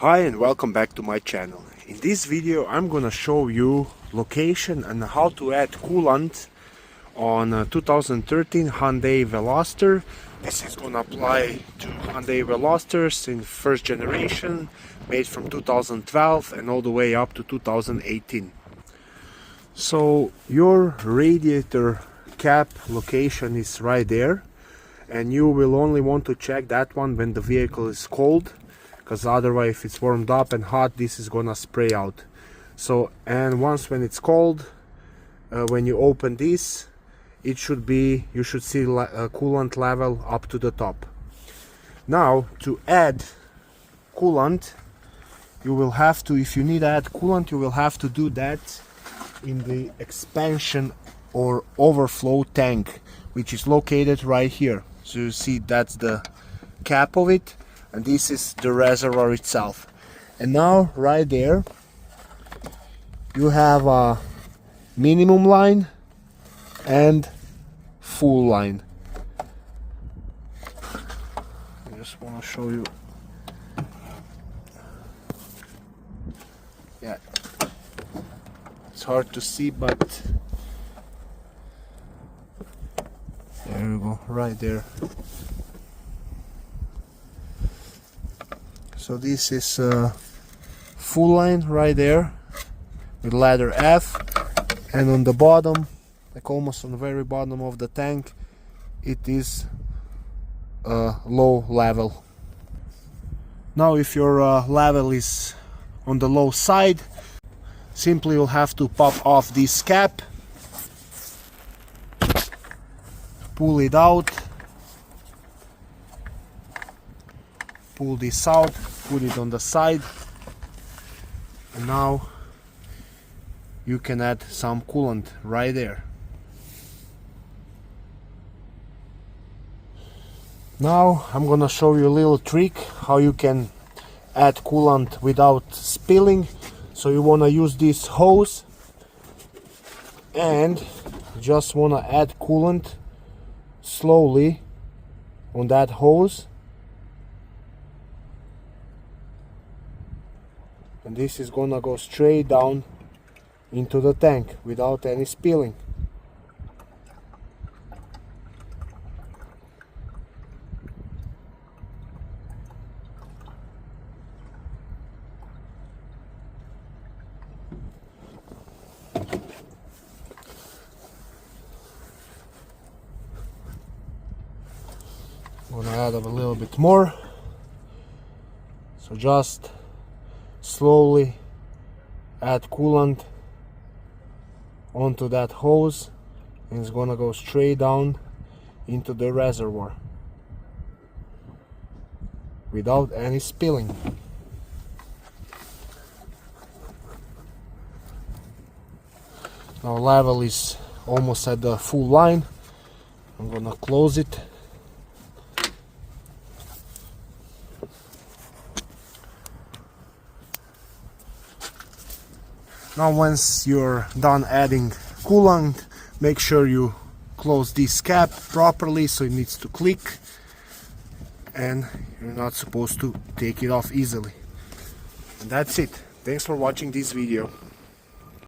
Hi and welcome back to my channel. In this video I'm gonna show you location and how to add coolant on a 2013 Hyundai Veloster. This is gonna apply to Hyundai Velosters in first generation, made from 2012 and all the way up to 2018. So your radiator cap location is right there, and you will only want to check that one when the vehicle is cold, because otherwise if it's warmed up and hot, this is gonna spray out. So, and once when it's cold, when you open this, it should be, you should see a coolant level up to the top. Now to add coolant, you will have to, if you need to add coolant, you will have to do that in the expansion or overflow tank, which is located right here. So you see that's the cap of it, and this is the reservoir itself. And now right there you have a minimum line and full line. I just want to show you. Yeah, it's hard to see, but there you go, right there. So this is full line right there with ladder F, and on the bottom, like almost on the very bottom of the tank, it is low level. Now if your level is on the low side, simply you'll have to pop off this cap, pull it out, pull this out, put it on the side, and now you can add some coolant right there. Now I'm gonna show you a little trick how you can add coolant without spilling. So you wanna use this hose and just wanna add coolant slowly on that hose, and this is gonna go straight down into the tank without any spilling. I'm gonna add a little bit more, so just slowly add coolant onto that hose, and it's gonna go straight down into the reservoir without any spilling. Now level is almost at the full line. I'm gonna close it. Now once you're done adding coolant, make sure you close this cap properly so it needs to click, and you're not supposed to take it off easily. And that's it. Thanks for watching this video.